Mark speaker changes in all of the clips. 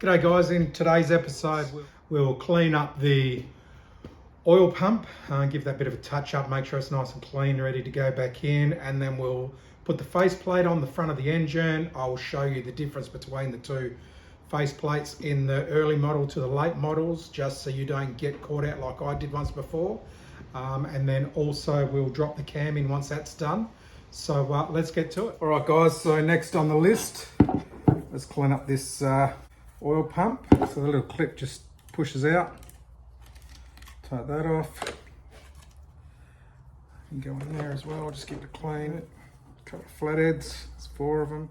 Speaker 1: G'day guys, in today's episode we'll clean up the oil pump, give that bit of a touch up, make sure it's nice and clean, ready to go back in, and then we'll put the faceplate on the front of the engine. I'll show you the difference between the two faceplates in the early model to the late models, just so you don't get caught out like I did once before. And then also we'll drop the cam in once that's done. So let's get to it. All right guys, so next on the list, let's clean up this oil pump. So the little clip just pushes out. Take that off. You can go in there as well, I'll just give it a clean. A couple of flatheads, there's 4 of them.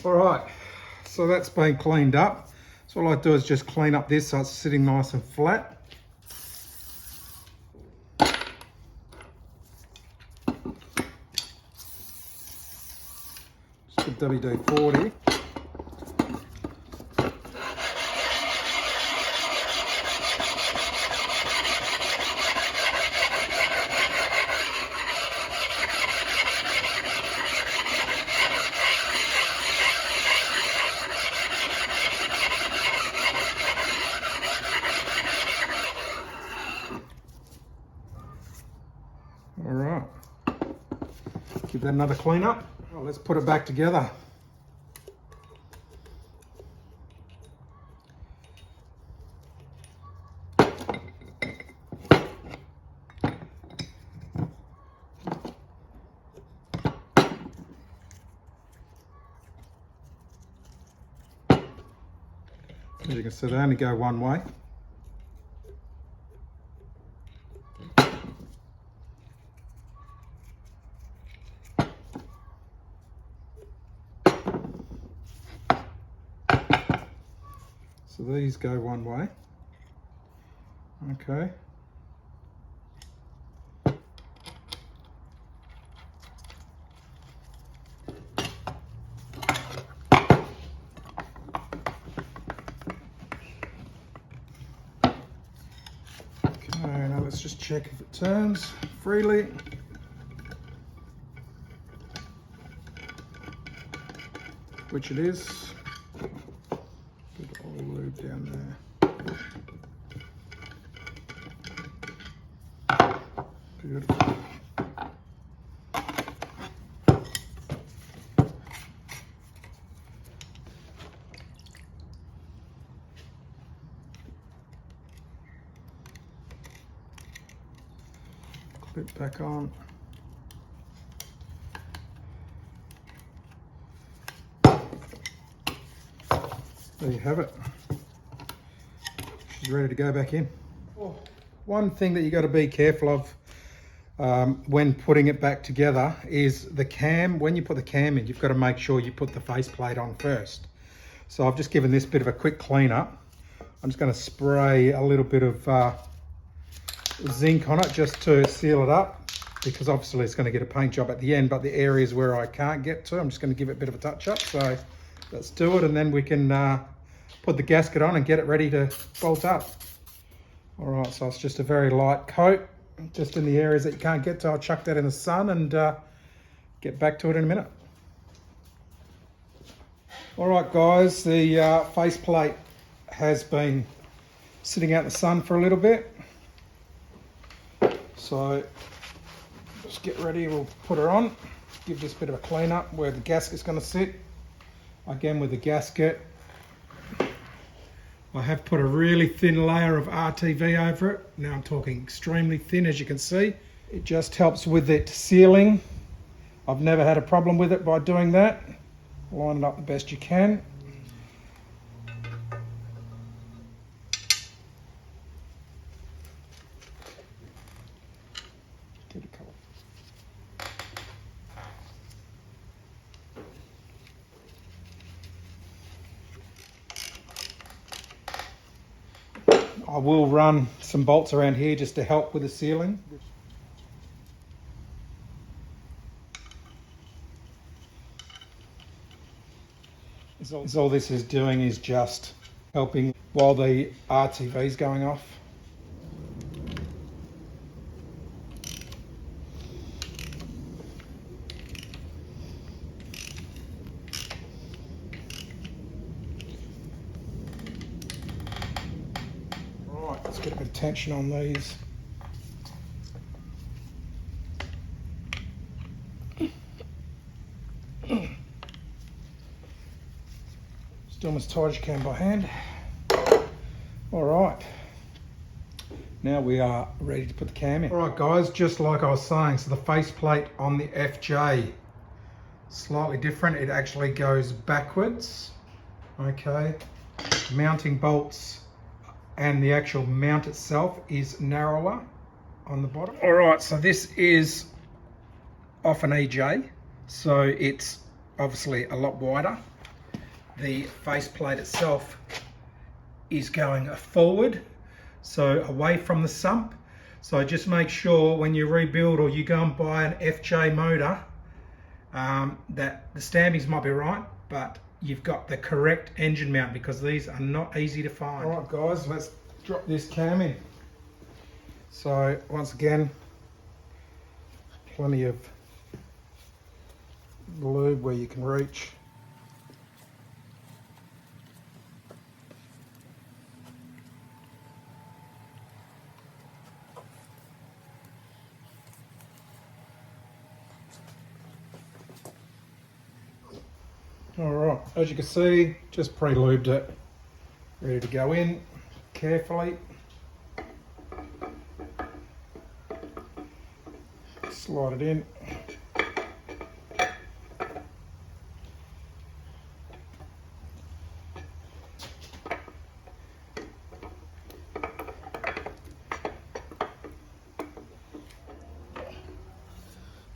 Speaker 1: All right, so that's been cleaned up. So all I do is just clean up this so it's sitting nice and flat. Just a WD-40. All right, give that another clean up. Well, let's put it back together. As you can see, they only go one way. So these go one way. Okay. Okay, now let's just check if it turns freely. Which it is. Good oil lube down there. Beautiful. Clip back on. There you have it. She's ready to go back in. One thing that you got to be careful of when putting it back together is the cam. When you put the cam in, you've got to make sure you put the faceplate on first. So I've just given this bit of a quick clean up. I'm just going to spray a little bit of zinc on it just to seal it up, because obviously it's going to get a paint job at the end, but the areas where I can't get to, I'm just going to give it a bit of a touch up. So let's do it, and then we can put the gasket on and get it ready to bolt up. All right, so it's just a very light coat, just in the areas that you can't get to. I'll chuck that in the sun and get back to it in a minute. All right, guys, the faceplate has been sitting out in the sun for a little bit. So just get ready, we'll put her on, give this a bit of a clean up where the gasket's going to sit. Again, with the gasket, I have put a really thin layer of RTV over it. Now I'm talking extremely thin, as you can see. It just helps with it sealing. I've never had a problem with it by doing that. Line it up the best you can. Get a couple. I will run some bolts around here just to help with the sealing. So all this is doing is just helping while the RTV is going off. Right, let's get a bit of tension on these. Still as tight as you can by hand. All right, now we are ready to put the cam in. All right guys, just like I was saying, so the faceplate on the FJ, slightly different. It actually goes backwards, okay. Mounting bolts and the actual mount itself is narrower on the bottom. All right, so this is off an EJ, so it's obviously a lot wider. The faceplate itself is going forward, so away from the sump. So just make sure when you rebuild or you go and buy an FJ motor that the stampings might be right, but you've got the correct engine mount, because these are not easy to find. All right guys, let's drop this cam in. So once again, plenty of lube where you can reach. All right, as you can see, just pre-lubed it, ready to go in carefully. Slide it in.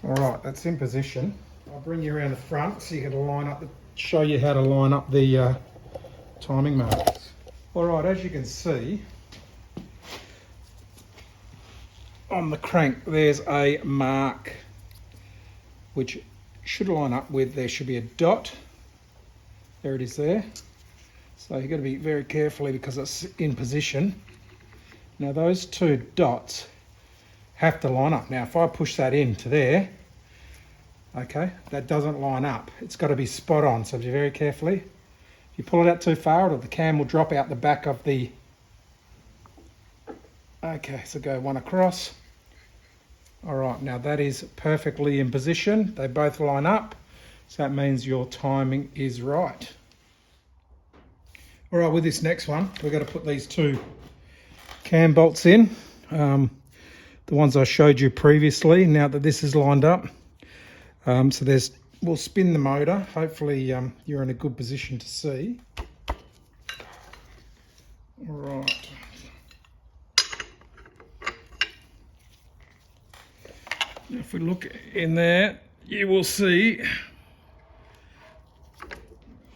Speaker 1: All right, that's in position. I'll bring you around the front so you can line up show you how to line up the timing marks. All right, as you can see on the crank, there's a mark which should line up with, there should be a dot. There it is there. So you've got to be very carefully because it's in position. Now those two dots have to line up. Now if I push that into there, okay, that doesn't line up. It's got to be spot on, so be very carefully. If you pull it out too far, the cam will drop out the back of the... Okay, so go one across. All right, now that is perfectly in position. They both line up, so that means your timing is right. All right, with this next one, we're going to put these two cam bolts in. The ones I showed you previously, now that this is lined up. So we'll spin the motor. Hopefully you're in a good position to see. All right. If we look in there, you will see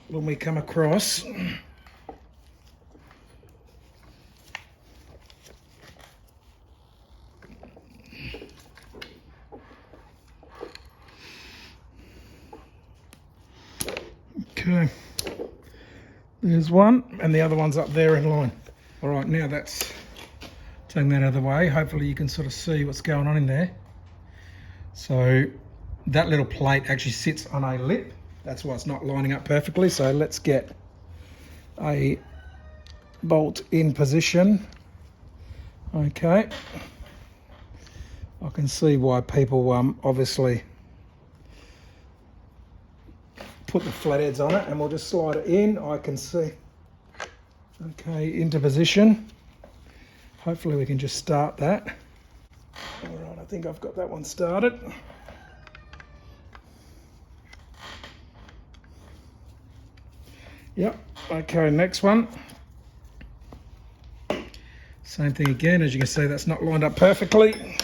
Speaker 1: when we come across, okay, there's one, and the other one's up there in line. All right, now that's taking that out of the way. Hopefully you can sort of see what's going on in there. So that little plate actually sits on a lip. That's why it's not lining up perfectly. So let's get a bolt in position. Okay. I can see why people obviously put the flatheads on it, and we'll just slide it in. I can see. Okay, into position. Hopefully we can just start that. All right, I think I've got that one started. Yep, okay, next one. Same thing again, as you can see, that's not lined up perfectly.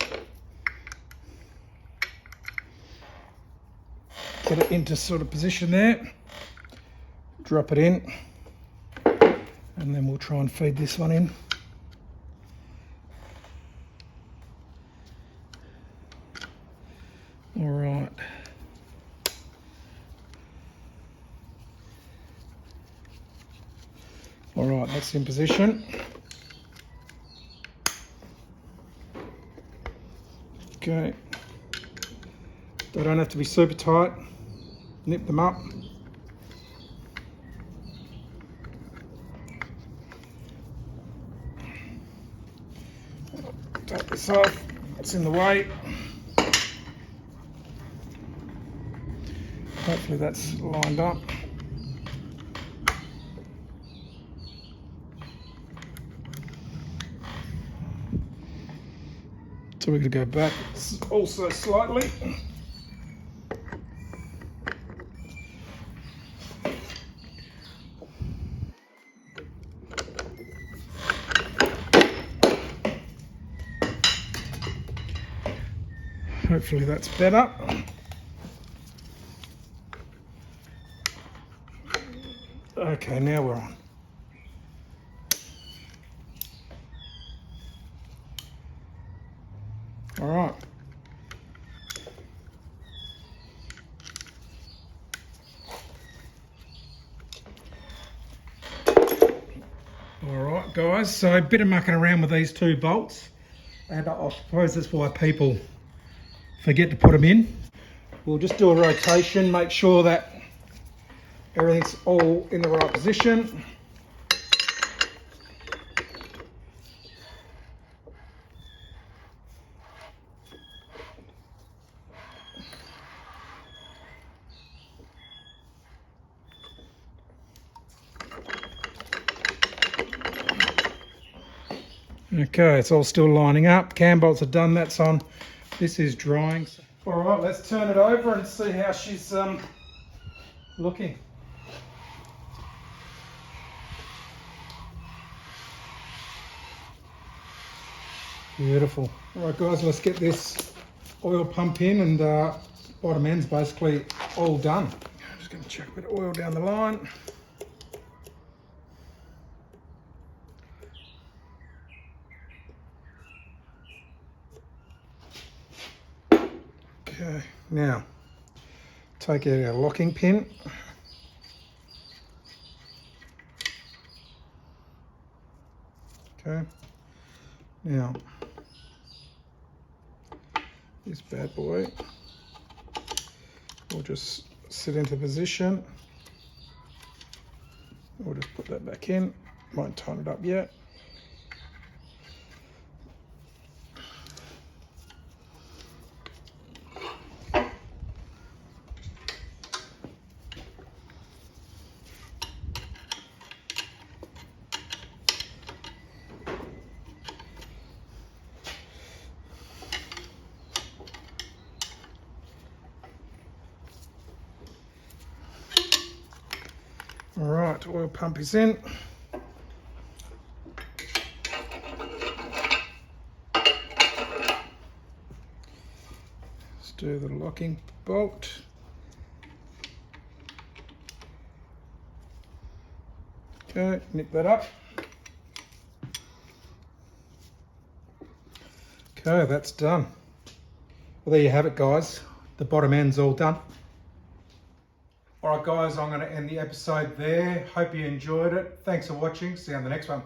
Speaker 1: Get it into sort of position there. Drop it in. And then we'll try and feed this one in. All right, that's in position. Okay. They don't have to be super tight. Nip them up. Take this off. It's in the way. Hopefully that's lined up. So we're going to go back also slightly. Hopefully that's better. Okay, now we're on. All right. All right, guys, so a bit of mucking around with these two bolts, and I suppose that's why people forget to put them in. We'll just do a rotation, make sure that everything's all in the right position. Okay, it's all still lining up. Cam bolts are done, that's on. This is drying. All right, let's turn it over and see how she's looking. Beautiful. All right, guys, let's get this oil pump in, and bottom end's basically all done. I'm just going to chuck a bit of oil down the line. Okay, now take out our locking pin. Okay, now this bad boy will just sit into position. We'll just put that back in. Won't tighten it up yet. All right, oil pump is in. Let's do the locking bolt. Okay, nip that up. Okay, that's done. Well, there you have it, guys. The bottom end's all done. All right, guys, I'm going to end the episode there. Hope you enjoyed it. Thanks for watching. See you on the next one.